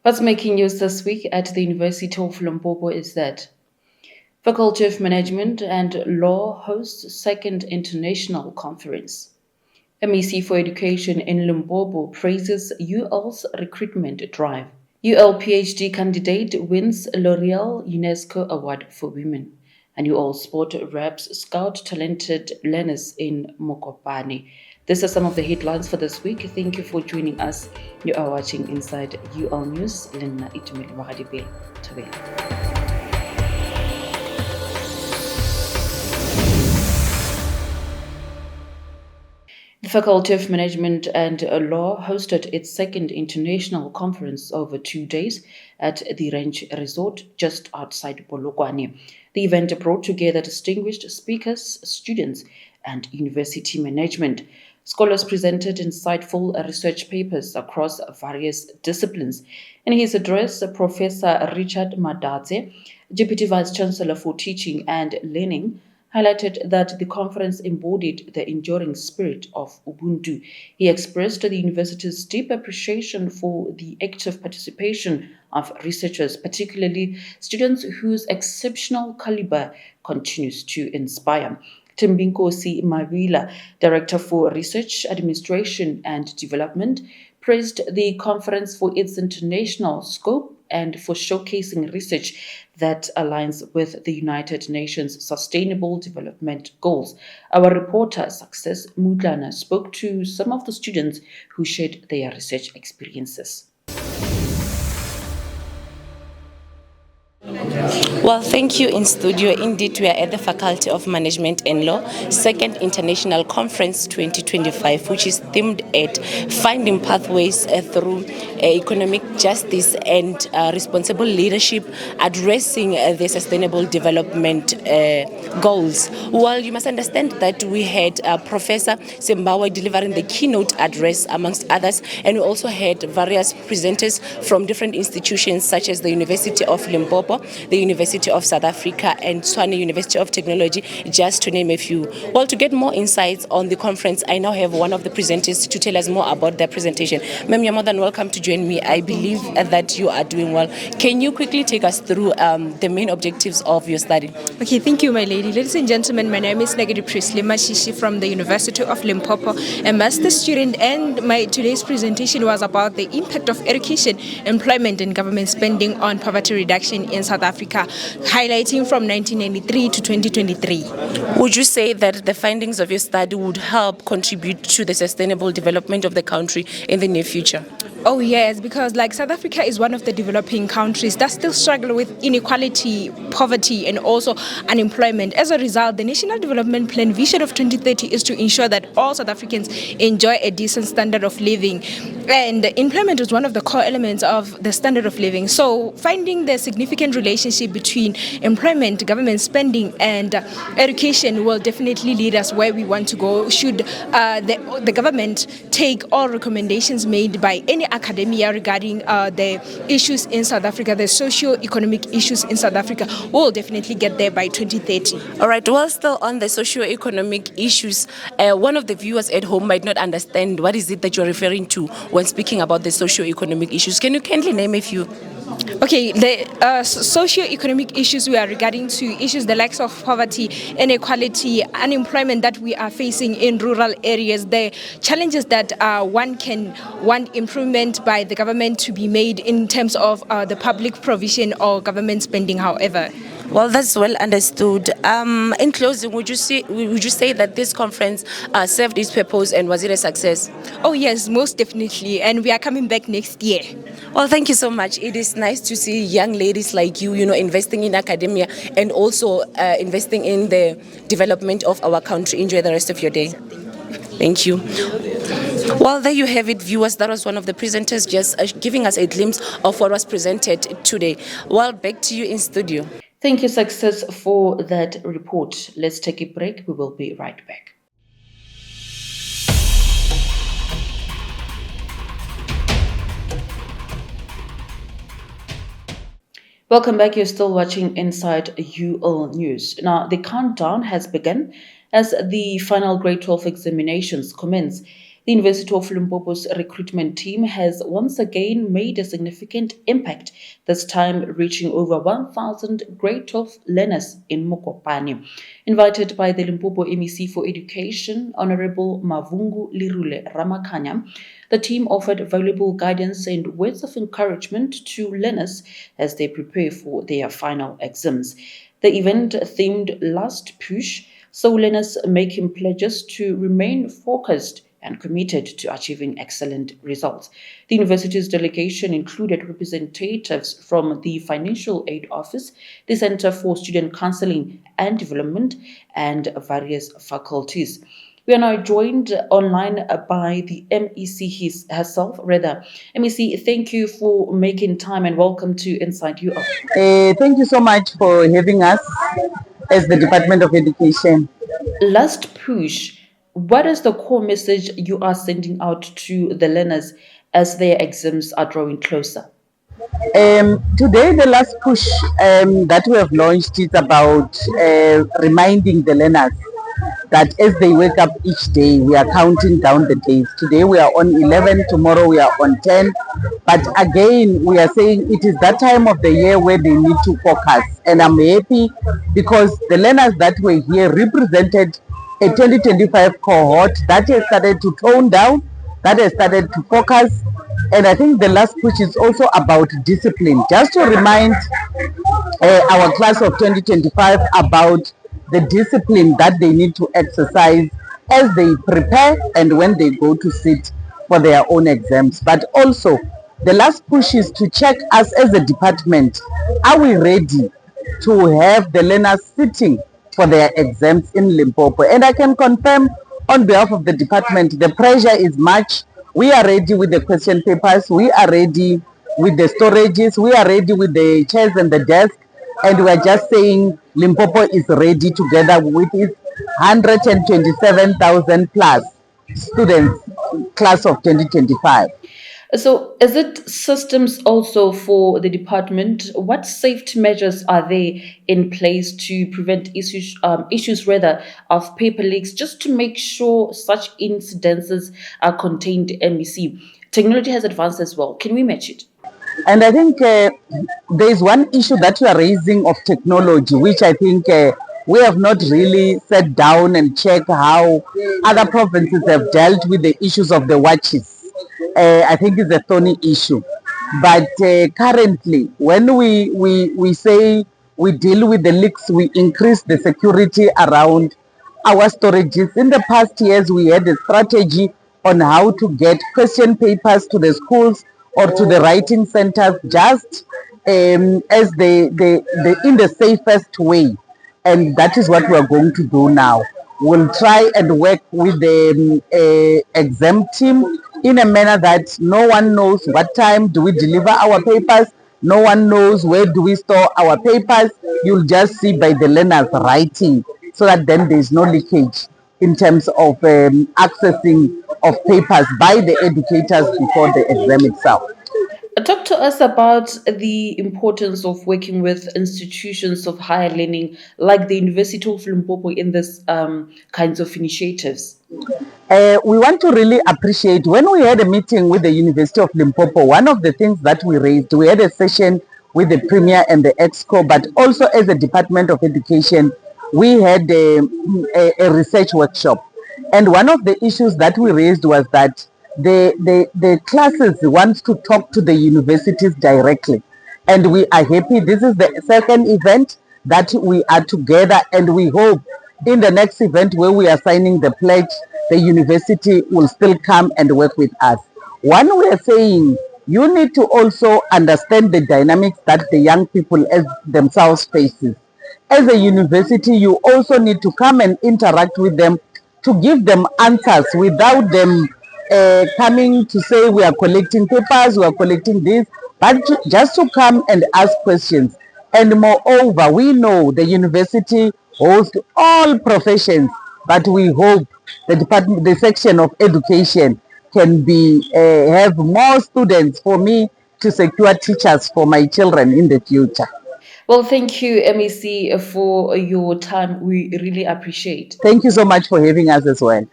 What's making news this week at the University of Limpopo is that Faculty of Management and Law hosts second international conference. MEC for Education in Limpopo praises UL's recruitment drive. UL PhD candidate wins L'Oreal UNESCO Award for Women. And UL Sport reps scout talented learners in Mokopane. These are some of the headlines for this week. Thank you for joining us. You are watching Inside UL News. Lena Itumil Wahadibe. The Faculty of Management and Law hosted its second international conference over 2 days at the Ranch Resort just outside Polokwane. The event brought together distinguished speakers, students, and university management. Scholars presented insightful research papers across various disciplines. In his address, Professor Richard Madadze, Deputy Vice Chancellor for Teaching and Learning, highlighted that the conference embodied the enduring spirit of Ubuntu. He expressed the university's deep appreciation for the active participation of researchers, particularly students whose exceptional caliber continues to inspire. Timbinkosi Mawila, Director for Research, Administration and Development, praised the conference for its international scope and for showcasing research that aligns with the United Nations Sustainable Development Goals. Our reporter, Success Mutlana, spoke to some of the students who shared their research experiences. Well, thank you in studio. Indeed, we are at the Faculty of Management and Law, Second International Conference 2025, which is themed at finding pathways through economic justice and responsible leadership, addressing the sustainable development goals. Well, you must understand that we had Professor Sembawa delivering the keynote address, amongst others, and we also had various presenters from different institutions such as the University of Limpopo, the University of South Africa, and Tshwane University of Technology, just to name a few. Well, to get more insights on the conference, I now have one of the presenters to tell us more about their presentation. Ma'am, you're more than welcome to join me. I believe that you are doing well. Can you quickly take us through the main objectives of your study? Okay, thank you, my lady. Ladies and gentlemen, my name is Negedi Prisley Mashishi from the University of Limpopo, a master's student, and my today's presentation was about the impact of education, employment, and government spending on poverty reduction in South Africa, highlighting from 1993 to 2023. Would you say that the findings of your study would help contribute to the sustainable development of the country in the near future? Oh yes, because like South Africa is one of the developing countries that still struggle with inequality, poverty, and also unemployment. As a result, the National Development Plan vision of 2030 is to ensure that all South Africans enjoy a decent standard of living. And employment is one of the core elements of the standard of living. So finding the significant relationship between employment, government spending, and education will definitely lead us where we want to go. Should the government take all recommendations made by any academia regarding the issues in South Africa, the socio-economic issues in South Africa, will definitely get there by 2030. All right, well, still on the socio-economic issues, one of the viewers at home might not understand what is it that you're referring to when speaking about the socio-economic issues. Can you kindly name a few? Okay, the socio-economic issues we are regarding to issues the likes of poverty, inequality, unemployment that we are facing in rural areas, the challenges that one can want improvement by the government to be made in terms of the public provision or government spending, however. Well, that's well understood. In closing, would you say that this conference served its purpose and was it a success? Oh yes, most definitely, and we are coming back next year. Well, thank you so much. It is nice to see young ladies like you, investing in academia and also investing in the development of our country. Enjoy the rest of your day. Thank you. Well, there you have it, viewers. That was one of the presenters just giving us a glimpse of what was presented today. Well, back to you in studio. Thank you, Success, for that report. Let's take a break. We will be right back. Welcome back. You're still watching Inside UL News. Now, the countdown has begun as the final grade 12 examinations commence The University of Limpopo's recruitment team has once again made a significant impact, this time reaching over 1,000 grade 12 learners in Mokopane. Invited by the Limpopo MEC for Education, Honorable Mavungu Lirule Ramakanya, the team offered valuable guidance and words of encouragement to learners as they prepare for their final exams. The event themed Last Push saw learners making pledges to remain focused and committed to achieving excellent results. The university's delegation included representatives from the Financial Aid Office, the Center for Student Counseling and Development, and various faculties. We are now joined online by the MEC herself, rather. MEC, thank you for making time and welcome to Inside You. Thank you so much for having us as the Department of Education. Last push, what is the core message you are sending out to the learners as their exams are drawing closer? Today, the last push that we have launched is about reminding the learners that as they wake up each day, we are counting down the days. Today we are on 11, tomorrow we are on 10. But again, we are saying it is that time of the year where they need to focus. And I'm happy because the learners that were here represented a 2025 cohort that has started to tone down, that has started to focus. And I think the last push is also about discipline. Just to remind our class of 2025 about the discipline that they need to exercise as they prepare and when they go to sit for their own exams. But also, the last push is to check us as a department. Are we ready to have the learners sitting for their exams in Limpopo? And I can confirm on behalf of the department, the pressure is much. We are ready with the question papers. We are ready with the storages. We are ready with the chairs and the desk. And we are just saying Limpopo is ready together with its 127,000 plus students, class of 2025. So, is it systems also for the department? What safety measures are there in place to prevent issues rather of paper leaks, just to make sure such incidences are contained? MEC technology has advanced as well. Can we match it? And I think there is one issue that we are raising of technology, which I think we have not really sat down and checked how other provinces have dealt with the issues of the watches. I think it's a thorny issue. But currently, when we say we deal with the leaks, we increase the security around our storages. In the past years, we had a strategy on how to get question papers to the schools or to the writing centers just as they in the safest way. And that is what we are going to do now. We'll try and work with the exam team in a manner that no one knows what time do we deliver our papers, no one knows where do we store our papers. You'll just see by the learners writing, so that then there is no leakage in terms of accessing of papers by the educators before the exam itself. Talk to us about the importance of working with institutions of higher learning like the University of Limpopo in this kinds of initiatives. We want to really appreciate when we had a meeting with the University of Limpopo. One of the things that we raised, we had a session with the Premier and the EXCO, but also as a Department of Education, we had a research workshop. And one of the issues that we raised was that the classes want to talk to the universities directly. And we are happy. This is the second event that we are together, and we hope in the next event where we are signing the pledge, the university will still come and work with us. One, we are saying you need to also understand the dynamics that the young people as themselves faces. As a university, you also need to come and interact with them to give them answers without them coming to say we are collecting papers, we are collecting this, but just to come and ask questions. And moreover, we know the university hosts all professions, but we hope the department, the section of education can be have more students for me to secure teachers for my children in the future. Well, thank you, MEC, for your time. We really appreciate. Thank you so much for having us as well.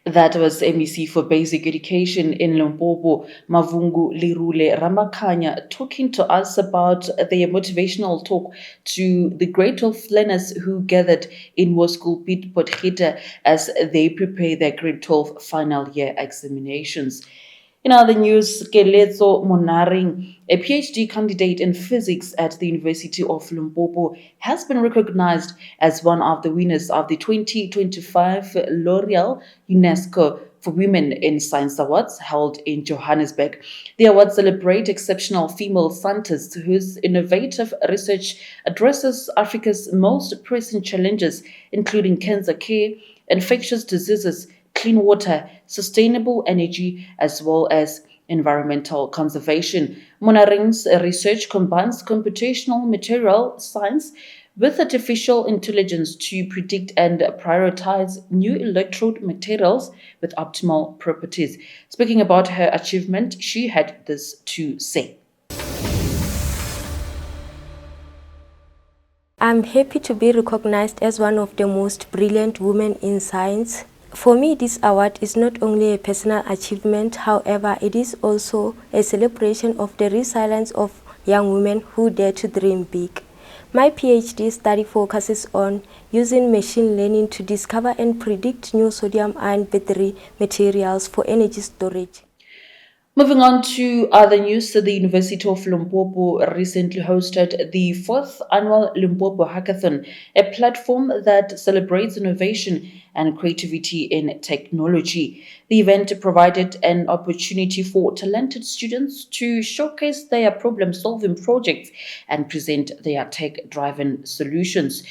That was MEC for Basic Education in Limpopo, Mavungu Lirule Ramakanya, talking to us about their motivational talk to the grade 12 learners who gathered in School Pit Potgieter as they prepare their grade 12 final year examinations. In other news, Keletso Monaring, a PhD candidate in physics at the University of Limpopo, has been recognized as one of the winners of the 2025 L'Oreal UNESCO for Women in Science Awards held in Johannesburg. The awards celebrate exceptional female scientists whose innovative research addresses Africa's most pressing challenges, including cancer care, infectious diseases, clean water, sustainable energy, as well as environmental conservation. Monaring's research combines computational material science with artificial intelligence to predict and prioritize new electrode materials with optimal properties. Speaking about her achievement, she had this to say. I'm happy to be recognized as one of the most brilliant women in science. For me, this award is not only a personal achievement, however, it is also a celebration of the resilience of young women who dare to dream big. My PhD study focuses on using machine learning to discover and predict new sodium-ion battery materials for energy storage. Moving on to other news, the University of Limpopo recently hosted the 4th annual Limpopo Hackathon, a platform that celebrates innovation and creativity in technology. The event provided an opportunity for talented students to showcase their problem-solving projects and present their tech-driven solutions.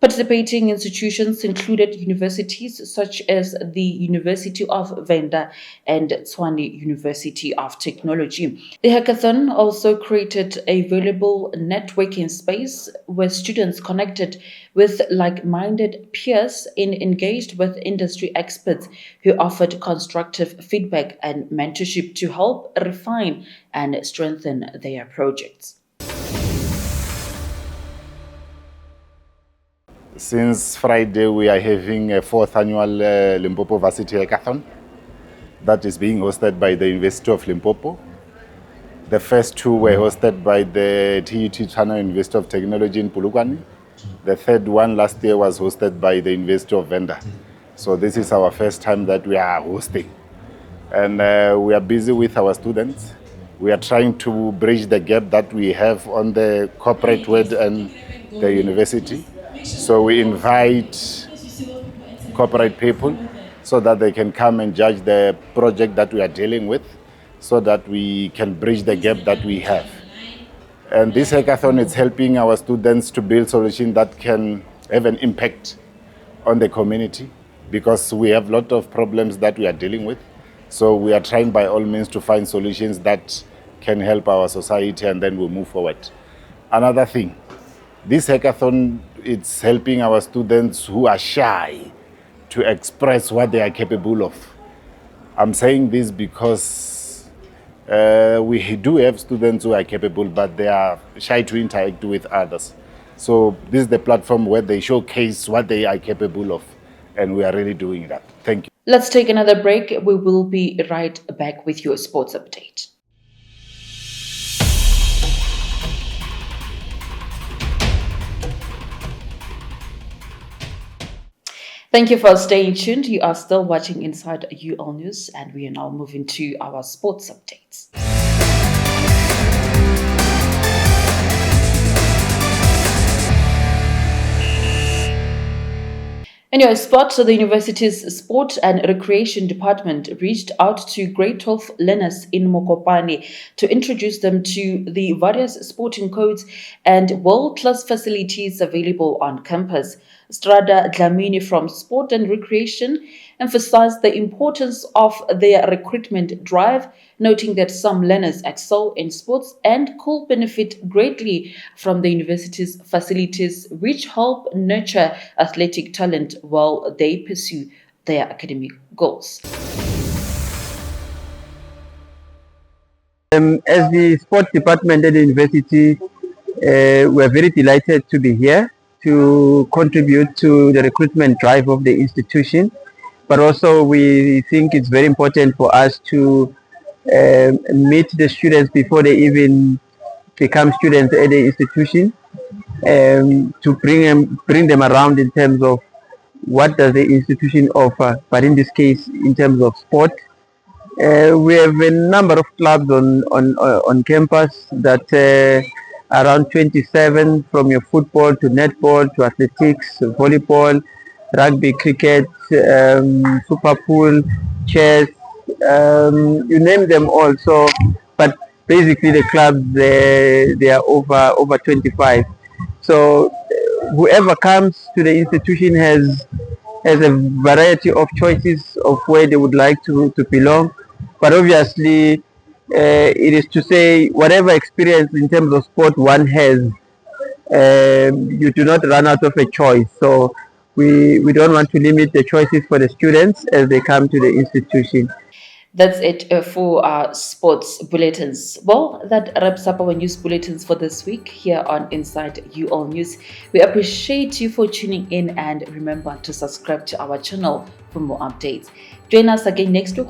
Participating institutions included universities such as the University of Venda and Tshwane University of Technology. The hackathon also created a valuable networking space where students connected with like-minded peers and engaged with industry experts who offered constructive feedback and mentorship to help refine and strengthen their projects. Since Friday, we are having a 4th annual Limpopo Varsity Hackathon that is being hosted by the University of Limpopo. The first two were hosted by the TUT China University of Technology in Polokwane. The third one last year was hosted by the University of Venda. So this is our first time that we are hosting. And we are busy with our students. We are trying to bridge the gap that we have on the corporate world and the university. So we invite corporate people so that they can come and judge the project that we are dealing with so that we can bridge the gap that we have. And this hackathon is helping our students to build solutions that can have an impact on the community because we have a lot of problems that we are dealing with. So we are trying by all means to find solutions that can help our society and then we'll move forward. Another thing, this hackathon, it's helping our students who are shy to express what they are capable of. I'm saying this because we do have students who are capable, but they are shy to interact with others. So this is the platform where they showcase what they are capable of, and we are really doing that. Thank you. Let's take another break. We will be right back with your sports update. Thank you for staying tuned. You are still watching Inside UL News, and we are now moving to our sports updates. In your sport, so the university's Sport and Recreation Department reached out to grade 12 learners in Mokopane to introduce them to the various sporting codes and world-class facilities available on campus. Strada Dlamini from Sport and Recreation emphasized the importance of their recruitment drive, noting that some learners excel in sports and could benefit greatly from the university's facilities, which help nurture athletic talent while they pursue their academic goals. As the sports department at the university, we are very delighted to be here to contribute to the recruitment drive of the institution. but also we think it's very important for us to meet the students before they even become students at the institution, to bring them around in terms of what does the institution offer, but in this case in terms of sport. We have a number of clubs on campus that around 27, from your football to netball to athletics, volleyball, rugby, cricket, super pool, chess, you name them all. So, but basically the clubs, they are over 25. So whoever comes to the institution has a variety of choices of where they would like to belong. But obviously, it is to say whatever experience in terms of sport one has, you do not run out of a choice. So we don't want to limit the choices for the students as they come to the institution. That's it for our sports bulletins. Well, that wraps up our news bulletins for this week here on Inside UL News. We appreciate you for tuning in, and remember to subscribe to our channel for more updates. Join us again next week.